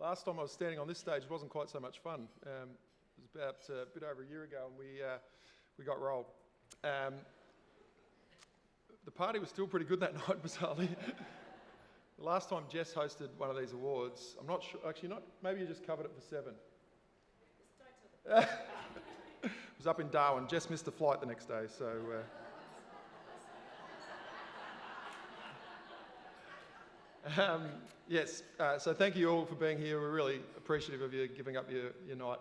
Last time I was standing on this stage wasn't quite so much fun. It was about a bit over a year ago, and we got rolled. The party was still pretty good that night, bizarrely. The last time Jess hosted one of these awards, I'm not sure, actually not, maybe you just covered it for 7. It was up in Darwin. Jess missed the flight the next day, so... Yes, so thank you all for being here. We're really appreciative of you giving up your night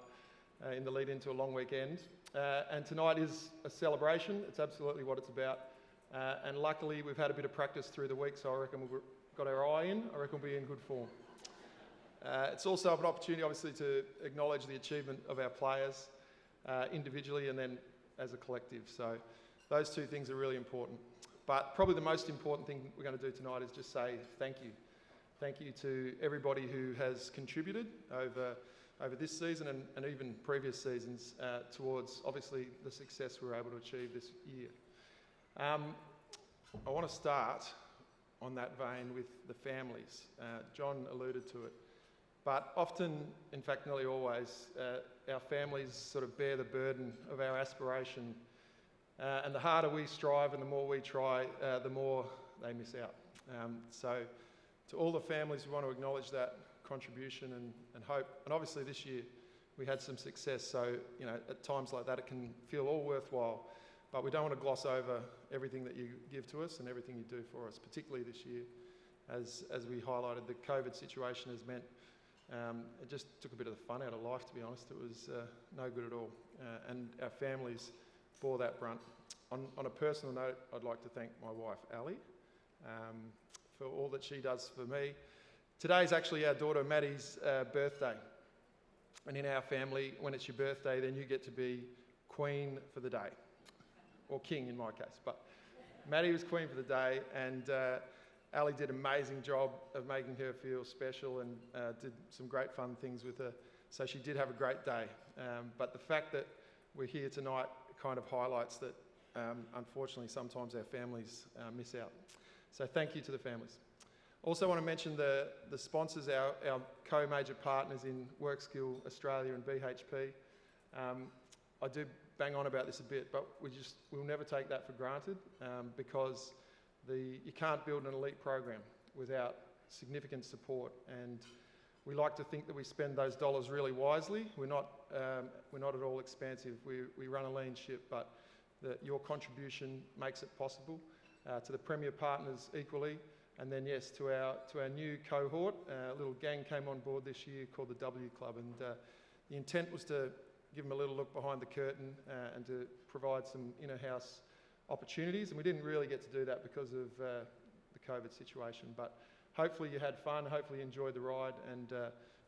in the lead into a long weekend. And tonight is a celebration. It's absolutely what it's about. And luckily, we've had a bit of practice through the week, so I reckon we've got our eye in. I reckon we'll be in good form. It's also an opportunity, obviously, to acknowledge the achievement of our players individually and then as a collective. So those two things are really important. But probably the most important thing we're going to do tonight is just say thank you. Thank you to everybody who has contributed over this season and even previous seasons towards, obviously, the success we were able to achieve this year. I want to start on that vein with the families. John alluded to it. But often, in fact nearly always, our families sort of bear the burden of our aspiration. And the harder we strive and the more we try, the more they miss out. So to all the families, we want to acknowledge that contribution and hope. And obviously this year we had some success, so you know, at times like that it can feel all worthwhile. But we don't want to gloss over everything that you give to us and everything you do for us, particularly this year. As we highlighted, the COVID situation has meant it just took a bit of the fun out of life, to be honest. It was no good at all. And our families bore that brunt. On a personal note, I'd like to thank my wife, Ali, for all that she does for me. Today's actually our daughter Maddie's birthday. And in our family, when it's your birthday, then you get to be queen for the day. Or king in my case. But Maddie was queen for the day, and Ali did an amazing job of making her feel special and did some great fun things with her. So she did have a great day. But the fact that we're here tonight kind of highlights that unfortunately sometimes our families miss out. So thank you to the families. Also want to mention the sponsors, our co-major partners in WorkSkill Australia and BHP. I do bang on about this a bit, but we'll never take that for granted because you can't build an elite program without significant support, and we like to think that we spend those dollars really wisely. We're not at all expansive. We run a lean ship, but your contribution makes it possible. To the Premier partners equally, and then yes, to our new cohort, a little gang came on board this year called the W Club, and the intent was to give them a little look behind the curtain and to provide some inner-house opportunities, and we didn't really get to do that because of the COVID situation, but hopefully you had fun, hopefully you enjoyed the ride, and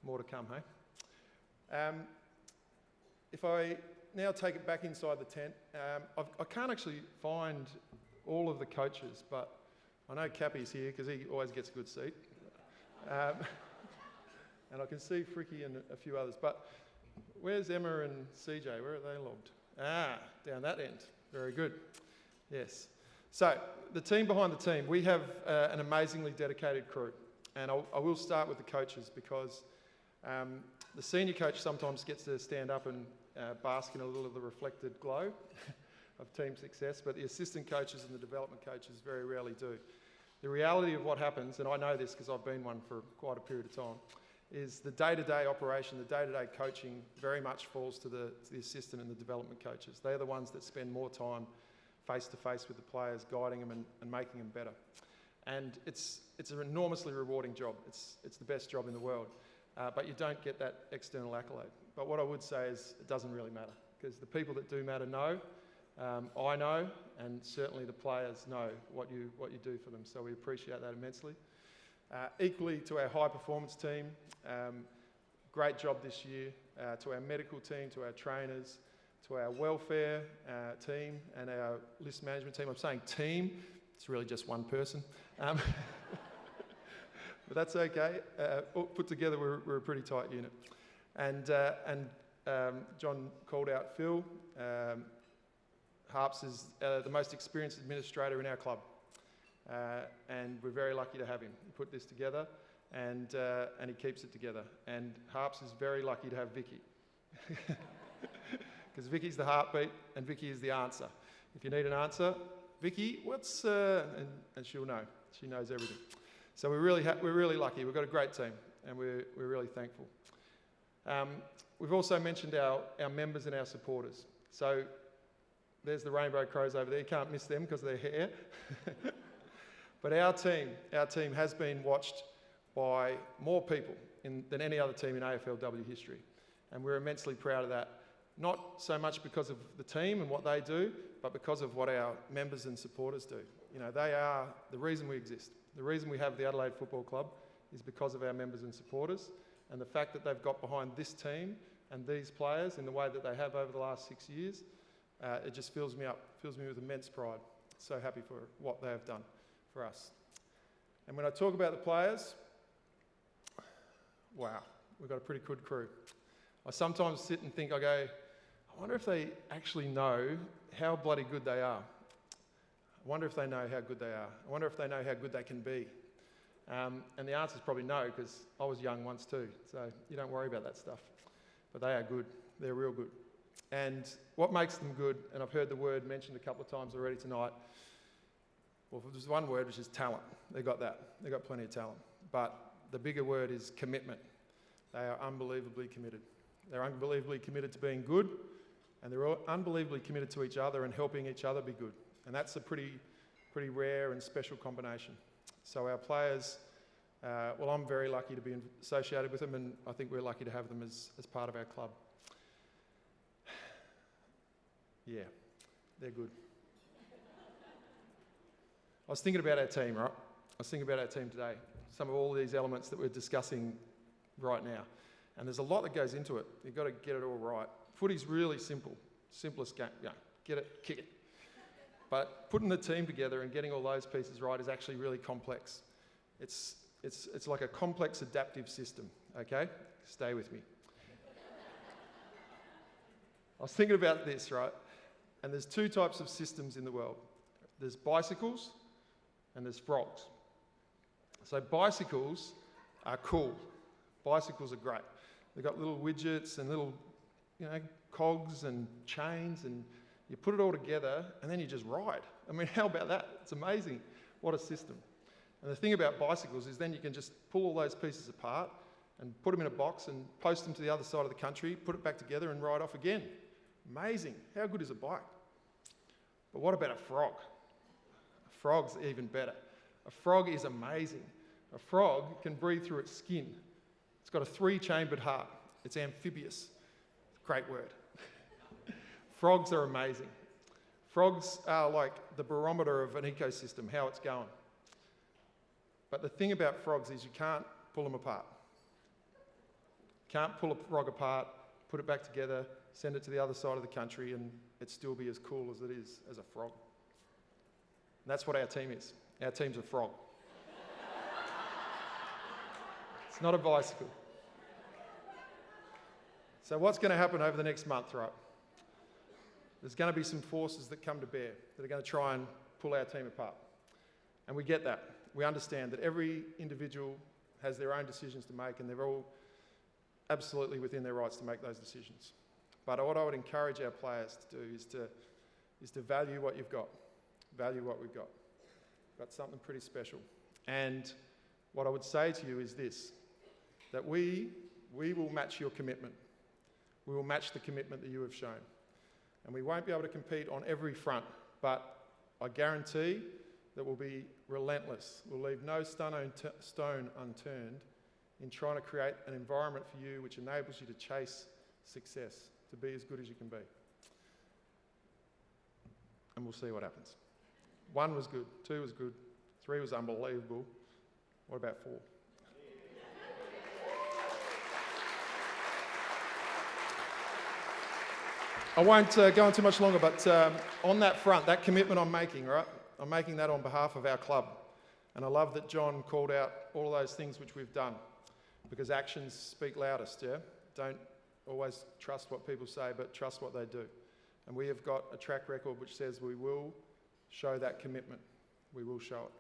more to come, hey? If I now take it back inside the tent, I can't actually find all of the coaches, but I know Cappy's here because he always gets a good seat. And I can see Fricky and a few others, but where's Emma and CJ? Where are they logged? Down that end. Very good. Yes. So, the team behind the team. We have an amazingly dedicated crew. And I will start with the coaches because the senior coach sometimes gets to stand up and bask in a little of the reflected glow of team success, but the assistant coaches and the development coaches very rarely do. The reality of what happens, and I know this because I've been one for quite a period of time, is the day-to-day operation, the day-to-day coaching very much falls to the assistant and the development coaches. They're the ones that spend more time face-to-face with the players, guiding them and making them better. And it's an enormously rewarding job. It's the best job in the world. But you don't get that external accolade. But what I would say is it doesn't really matter because the people that do matter know, I know, and certainly the players know what you do for them. So we appreciate that immensely. Equally to our high performance team, great job this year. To our medical team, to our trainers, to our welfare team and our list management team. I'm saying team, it's really just one person. But that's okay. Put together, we're a pretty tight unit. And John called out Phil. Harps is the most experienced administrator in our club. And we're very lucky to have him. He put this together. and he keeps it together. And Harps is very lucky to have Vicky, because Vicky's the heartbeat and Vicky is the answer. If you need an answer, Vicky, what's... and she'll know. She knows everything. So we're really lucky. We've got a great team, and we're really thankful. We've also mentioned our members and our supporters. So there's the Rainbow Crows over there. You can't miss them because of their hair. But our team has been watched by more people than any other team in AFLW history. And we're immensely proud of that. Not so much because of the team and what they do, but because of what our members and supporters do. You know, they are the reason we exist. The reason we have the Adelaide Football Club is because of our members and supporters, and the fact that they've got behind this team and these players in the way that they have over the last 6 years, it just fills me up, fills me with immense pride. So happy for what they have done for us. And when I talk about the players, wow, we've got a pretty good crew. I sometimes sit and think, I wonder if they actually know how bloody good they are. I wonder if they know how good they are. I wonder if they know how good they can be. And the answer is probably no, because I was young once too, so you don't worry about that stuff. But they are good. They're real good. And what makes them good, and I've heard the word mentioned a couple of times already tonight, well, there's one word, which is talent. They've got that. They've got plenty of talent. But the bigger word is commitment. They are unbelievably committed. They're unbelievably committed to being good, and they're unbelievably committed to each other and helping each other be good. And that's a pretty rare and special combination. So our players, well, I'm very lucky to be associated with them, and I think we're lucky to have them as part of our club. Yeah, they're good. I was thinking about our team, right? I was thinking about our team today. Some of all these elements that we're discussing right now. And there's a lot that goes into it. You've got to get it all right. Footy's really simple. Simplest game. Yeah, get it, kick it. But putting the team together and getting all those pieces right is actually really complex. It's like a complex adaptive system, okay? Stay with me. I was thinking about this, right? And there's two types of systems in the world. There's bicycles and there's frogs. So bicycles are cool. Bicycles are great. They've got little widgets and little, cogs and chains, and you put it all together and then you just ride. I mean, how about that? It's amazing. What a system. And the thing about bicycles is then you can just pull all those pieces apart and put them in a box and post them to the other side of the country, put it back together and ride off again. Amazing. How good is a bike? But what about a frog? A frog's even better. A frog is amazing. A frog can breathe through its skin. It's got a 3-chambered heart. It's amphibious. Great word. Frogs are amazing. Frogs are like the barometer of an ecosystem, how it's going. But the thing about frogs is you can't pull them apart. You can't pull a frog apart, put it back together, send it to the other side of the country, and it still be as cool as it is as a frog. And that's what our team is. Our team's a frog. It's not a bicycle. So what's going to happen over the next month, right? There's going to be some forces that come to bear that are going to try and pull our team apart. And we get that. We understand that every individual has their own decisions to make, and they're all absolutely within their rights to make those decisions. But what I would encourage our players to do is to value what you've got. Value what we've got. We've got something pretty special. And what I would say to you is this, that we will match your commitment. We will match the commitment that you have shown. And we won't be able to compete on every front, but I guarantee that we'll be relentless. We'll leave no stone unturned in trying to create an environment for you which enables you to chase success, to be as good as you can be. And we'll see what happens. 1 was good, 2 was good, 3 was unbelievable. What about 4? I won't go on too much longer, but on that front, that commitment I'm making, right? I'm making that on behalf of our club. And I love that John called out all those things which we've done, because actions speak loudest, yeah? Don't always trust what people say, but trust what they do. And we have got a track record which says we will show that commitment. We will show it.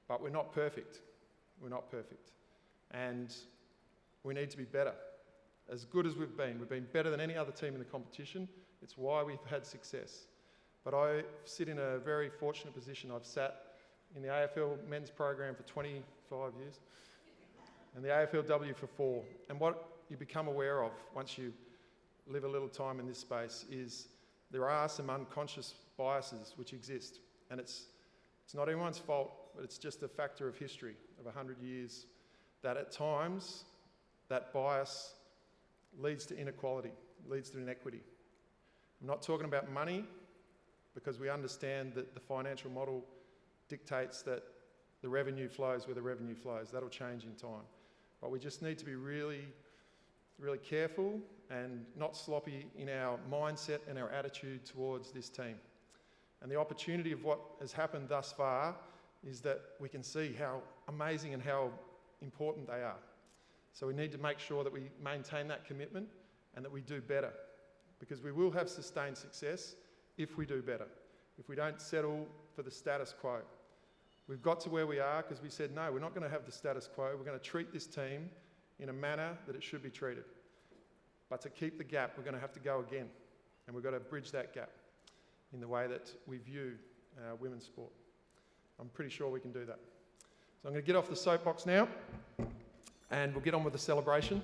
But we're not perfect. We're not perfect. and we need to be better. As good as we've been better than any other team in the competition. It's why we've had success. But I sit in a very fortunate position. I've sat in the AFL men's program for 25 years and the AFLW for 4. And what you become aware of once you live a little time in this space is there are some unconscious biases which exist. And it's not anyone's fault, but it's just a factor of history of 100 years that at times that bias leads to inequality, leads to inequity. I'm not talking about money, because we understand that the financial model dictates that the revenue flows where the revenue flows. That'll change in time. But we just need to be really, really careful and not sloppy in our mindset and our attitude towards this team. And the opportunity of what has happened thus far is that we can see how amazing and how important they are. So we need to make sure that we maintain that commitment and that we do better, because we will have sustained success if we do better, if we don't settle for the status quo. We've got to where we are because we said, no, we're not going to have the status quo. We're going to treat this team in a manner that it should be treated. But to keep the gap, we're going to have to go again, and we've got to bridge that gap in the way that we view women's sport. I'm pretty sure we can do that. So I'm going to get off the soapbox now, and we'll get on with the celebration.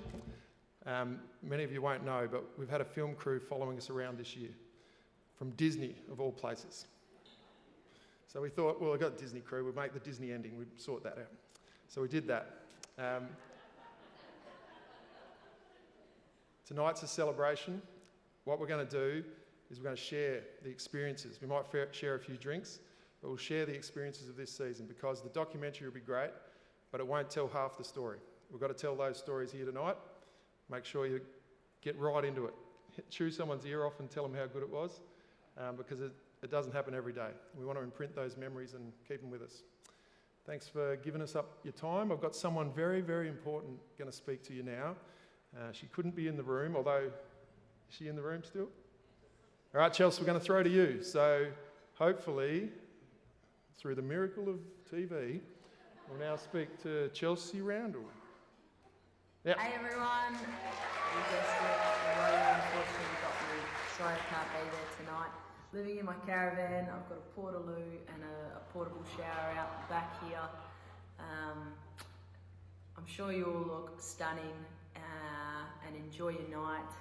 Many of you won't know, but we've had a film crew following us around this year, from Disney, of all places. So we thought, well, we've got a Disney crew, we'll make the Disney ending, we'd sort that out. So we did that. Tonight's a celebration. What we're going to do is we're going to share the experiences. We might share a few drinks, but we'll share the experiences of this season, because the documentary will be great, but it won't tell half the story. We've got to tell those stories here tonight. Make sure you get right into it. Chew someone's ear off and tell them how good it was, because it doesn't happen every day. We want to imprint those memories and keep them with us. Thanks for giving us up your time. I've got someone very, very important going to speak to you now. She couldn't be in the room, although, is she in the room still? All right, Chelsea, we're going to throw to you. So hopefully, through the miracle of TV, we'll now speak to Chelsea Roundel. Yep. Hey everyone, you guessed it, the weather unfortunately got me, sorry I can't be there tonight. Living in my caravan, I've got a portaloo and a portable shower out back here. I'm sure you all look stunning and enjoy your night.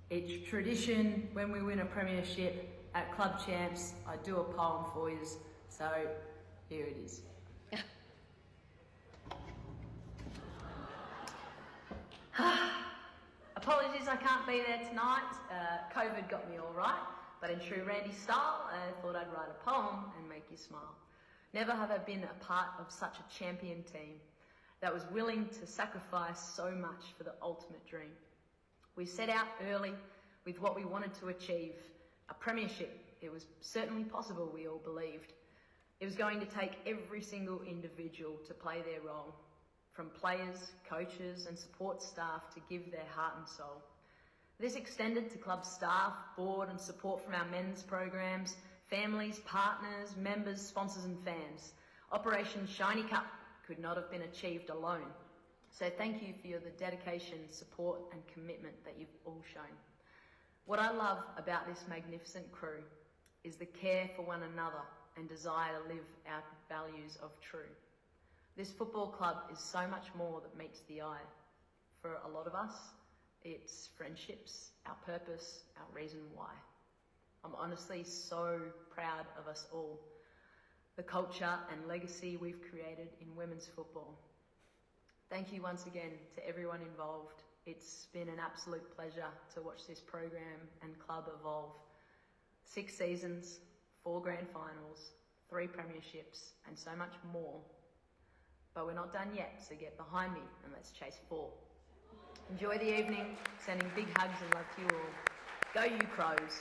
It's tradition when we win a premiership at Club Champs, I do a poem for you, so here it is. Apologies I can't be there tonight, COVID got me all right, but in true Randy style, I thought I'd write a poem and make you smile. Never have I been a part of such a champion team that was willing to sacrifice so much for the ultimate dream. We set out early with what we wanted to achieve, a premiership. It was certainly possible, we all believed. It was going to take every single individual to play their role, from players, coaches and support staff to give their heart and soul. This extended to club staff, board and support from our men's programs, families, partners, members, sponsors and fans. Operation Shiny Cup could not have been achieved alone. So thank you for the dedication, support and commitment that you've all shown. What I love about this magnificent crew is the care for one another and desire to live our values of true. This football club is so much more that meets the eye. For a lot of us, it's friendships, our purpose, our reason why. I'm honestly so proud of us all, the culture and legacy we've created in women's football. Thank you once again to everyone involved. It's been an absolute pleasure to watch this program and club evolve. 6 seasons, 4 grand finals, 3 premierships, and so much more. But we're not done yet, so get behind me and let's chase 4. Enjoy the evening, sending big hugs and love to you all. Go you Crows.